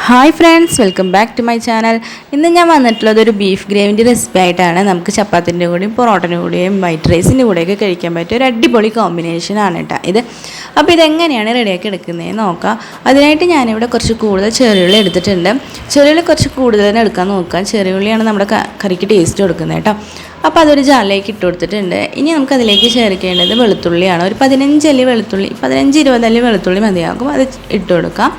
Hi friends, welcome back to my channel. ഇന്ന് ഞാൻ വന്നിട്ടുള്ളത് ഒരു ബീഫ് ഗ്രേവിൻ്റെ റെസിപ്പി ആയിട്ടാണ്. നമുക്ക് ചപ്പാത്തിൻ്റെ കൂടെയും പൊറോട്ടൻ്റെ കൂടെയും വൈറ്റ് റൈസിൻ്റെ കൂടെയൊക്കെ കഴിക്കാൻ പറ്റിയ ഒരു അടിപൊളി കോമ്പിനേഷനാണ് കേട്ടോ ഇത്. അപ്പോൾ ഇതെങ്ങനെയാണ് റെഡിയാക്കി എടുക്കുന്നതെന്ന് നോക്കാം. അതിനായിട്ട് ഞാനിവിടെ കുറച്ച് കൂടുതൽ ചെറിയുള്ളി എടുത്തിട്ടുണ്ട്. ചെറിയുള്ളി കുറച്ച് കൂടുതൽ തന്നെ എടുക്കാൻ നോക്കാം. ചെറിയുള്ളിയാണ് നമ്മുടെ കറിക്ക് ടേസ്റ്റ് കൊടുക്കുന്നത് കേട്ടോ. അപ്പോൾ അതൊരു ജാറിലേക്ക് ഇട്ട് കൊടുത്തിട്ടുണ്ട്. ഇനി നമുക്കതിലേക്ക് ചേർക്കേണ്ടത് വെളുത്തുള്ളിയാണ്. ഒരു 15 അല്ലി വെളുത്തുള്ളി, 15-20 അല്ലി വെളുത്തുള്ളി മതിയാകും. അത് ഇട്ട് കൊടുക്കാം.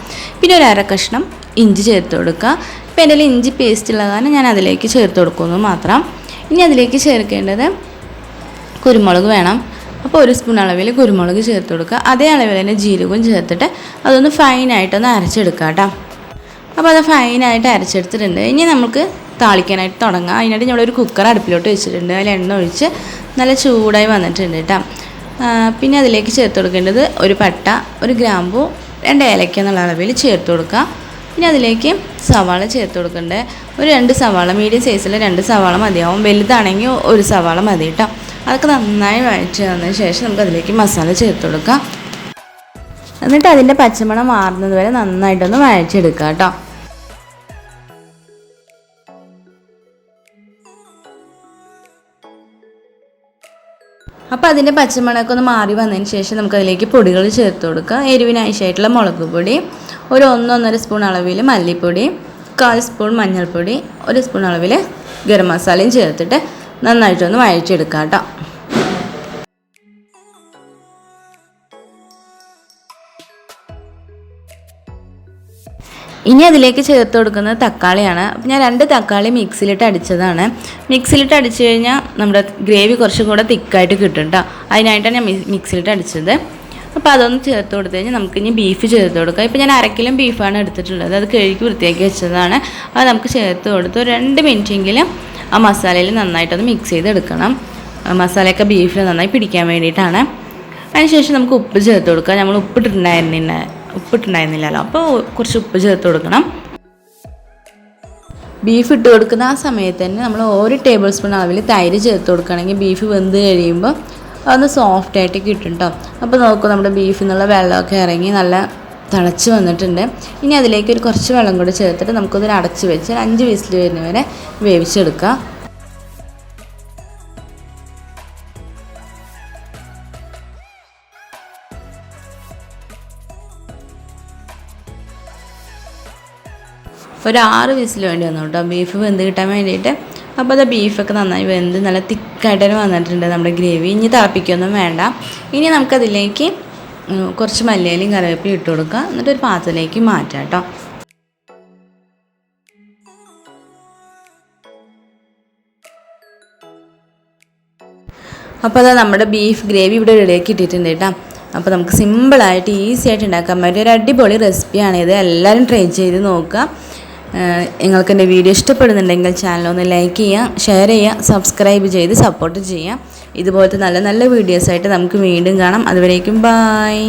പിന്നെ ഒരു അര കഷ്ണം ഇഞ്ചി ചേർത്ത് കൊടുക്കുക. ഇപ്പോൾ എൻ്റെ ഇഞ്ചി പേസ്റ്റ് ഉള്ള കാരണം ഞാൻ അതിലേക്ക് ചേർത്ത് കൊടുക്കുന്നു മാത്രം. ഇനി അതിലേക്ക് ചേർക്കേണ്ടത് കുരുമുളക് വേണം. അപ്പോൾ 1 സ്പൂൺ അളവിൽ കുരുമുളക് ചേർത്ത് കൊടുക്കുക. അതേ അളവിൽ തന്നെ ജീരകവും ചേർത്തിട്ട് അതൊന്ന് ഫൈനായിട്ടൊന്ന് അരച്ചെടുക്കുക കേട്ടോ. അപ്പോൾ അത് ഫൈനായിട്ട് അരച്ചെടുത്തിട്ടുണ്ട്. ഇനി നമുക്ക് താളിക്കാനായിട്ട് തുടങ്ങാം. അതിനായിട്ട് നമ്മളൊരു കുക്കർ അടുപ്പിലോട്ട് വെച്ചിട്ടുണ്ട്. അതിൽ എണ്ണ ഒഴിച്ച് നല്ല ചൂടായി വന്നിട്ടുണ്ട് കേട്ടോ. പിന്നെ അതിലേക്ക് ചേർത്ത് കൊടുക്കേണ്ടത് ഒരു പട്ട, ഒരു ഗ്രാമ്പൂ, 2 ഏലക്ക എന്നുള്ള അളവിൽ ചേർത്ത് കൊടുക്കുക. പിന്നെ അതിലേക്ക് സവാള ചേർത്ത് കൊടുക്കേണ്ടത് ഒരു 2 സവാള, മീഡിയം സൈസിൽ 2 സവാള മതിയാവും. വലുതാണെങ്കിൽ 1 സവാള മതി കേട്ടോ. അതൊക്കെ നന്നായി വഴറ്റി വന്നതിന് ശേഷം നമുക്ക് അതിലേക്ക് മസാല ചേർത്ത് കൊടുക്കാം. എന്നിട്ട് അതിൻ്റെ പച്ചമണം മാറുന്നത് വരെ നന്നായിട്ടൊന്ന് വഴച്ചെടുക്കുക കേട്ടോ. അപ്പോൾ അതിൻ്റെ പച്ചമണമൊക്കെ ഒന്ന് മാറി വന്നതിന് ശേഷം നമുക്കതിലേക്ക് പൊടികൾ ചേർത്ത് കൊടുക്കുക. എരിവിനാവശ്യമായിട്ടുള്ള മുളക് പൊടി, ഒരു 1-1.5 സ്പൂൺ അളവിൽ മല്ലിപ്പൊടി, 1/4 സ്പൂൺ മഞ്ഞൾപ്പൊടി, 1 സ്പൂൺ അളവിൽ ഗരം മസാലയും ചേർത്തിട്ട് നന്നായിട്ടൊന്ന് വഴറ്റിയെടുക്കുക കേട്ടോ. ഇനി അതിലേക്ക് ചേർത്ത് കൊടുക്കുന്നത് തക്കാളിയാണ്. അപ്പോൾ ഞാൻ 2 തക്കാളി മിക്സിയിലിട്ട് അടിച്ചതാണ്. മിക്സിയിലിട്ട് അടിച്ചു കഴിഞ്ഞാൽ നമ്മുടെ ഗ്രേവി കുറച്ചും കൂടെ തിക്കായിട്ട് കിട്ടും കേട്ടോ. അതിനായിട്ടാണ് ഞാൻ മിക്സിയിലിട്ട് അടിച്ചത്. അപ്പോൾ അതൊന്ന് ചേർത്ത് കൊടുത്തു കഴിഞ്ഞാൽ നമുക്കിനി ബീഫ് ചേർത്ത് കൊടുക്കാം. ഇപ്പോൾ ഞാൻ 1 കിലോ ബീഫാണ് എടുത്തിട്ടുള്ളത്. അത് കഴുകി വൃത്തിയാക്കി വെച്ചതാണ്. അത് നമുക്ക് ചേർത്ത് കൊടുത്ത് ഒരു 2 മിനിറ്റെങ്കിലും ആ മസാലയിൽ നന്നായിട്ടൊന്ന് മിക്സ് ചെയ്തെടുക്കണം. മസാലയൊക്കെ ബീഫിൽ നന്നായി പിടിക്കാൻ വേണ്ടിയിട്ടാണ്. അതിനുശേഷം നമുക്ക് ഉപ്പ് ചേർത്ത് കൊടുക്കാം. നമ്മൾ ഉപ്പിട്ടുണ്ടായിരുന്നില്ലല്ലോ, അപ്പോൾ കുറച്ച് ഉപ്പ് ചേർത്ത് കൊടുക്കണം. ബീഫ് ഇട്ട് കൊടുക്കുന്ന ആ സമയത്ത് തന്നെ നമ്മൾ 1 ടേബിൾ സ്പൂൺ അളവിൽ തൈര് ചേർത്ത് കൊടുക്കുകയാണെങ്കിൽ ബീഫ് വെന്ത് കഴിയുമ്പോൾ അതൊന്ന് സോഫ്റ്റായിട്ട് കിട്ടും കേട്ടോ. അപ്പോൾ നോക്കൂ, നമ്മുടെ ബീഫിൽ നിന്നുള്ള വെള്ളമൊക്കെ ഇറങ്ങി നല്ല തിളച്ച് വന്നിട്ടുണ്ട്. ഇനി അതിലേക്ക് ഒരു കുറച്ച് വെള്ളം കൂടി ചേർത്തിട്ട് നമുക്കൊന്ന് അടച്ച് വെച്ച് 5 വിസിൽ വരുന്ന വരെ വേവിച്ചെടുക്കാം. ഒരു 6 വിസിൽ വേണ്ടി വന്നു കേട്ടോ, ബീഫ് വെന്ത് കിട്ടാൻ വേണ്ടിയിട്ട്. അപ്പോൾ അത് ബീഫൊക്കെ നന്നായി വെന്ത് നല്ല തിക്കായിട്ട് തന്നെ വന്നിട്ടുണ്ട് നമ്മുടെ ഗ്രേവി. ഇനി തിളപ്പിക്കൊന്നും വേണ്ട. ഇനി നമുക്കതിലേക്ക് കുറച്ച് മല്ലിയിലയും കറിവേപ്പിലയും ഇട്ട് കൊടുക്കുക. എന്നിട്ട് ഒരു പാത്രത്തിലേക്ക് മാറ്റാം കേട്ടോ. അപ്പോൾ അത് നമ്മുടെ ബീഫ് ഗ്രേവി ഇവിടെ റെഡിയാക്കി ഇട്ടിട്ടുണ്ട് കേട്ടോ. അപ്പോൾ നമുക്ക് സിമ്പിളായിട്ട് ഈസി ആയിട്ട് ഉണ്ടാക്കാൻ പറ്റിയ ഒരു അടിപൊളി റെസിപ്പിയാണിത്. എല്ലാവരും ട്രൈ ചെയ്ത് നോക്കുക. നിങ്ങൾക്ക് എൻ്റെ വീഡിയോ ഇഷ്ടപ്പെടുന്നുണ്ടെങ്കിൽ ചാനലൊന്ന് ലൈക്ക് ചെയ്യുക, ഷെയർ ചെയ്യുക, സബ്സ്ക്രൈബ് ചെയ്ത് സപ്പോർട്ട് ചെയ്യുക. ഇതുപോലത്തെ നല്ല നല്ല വീഡിയോസായിട്ട് നമുക്ക് വീണ്ടും കാണാം. അതുവരേക്കും ബൈ.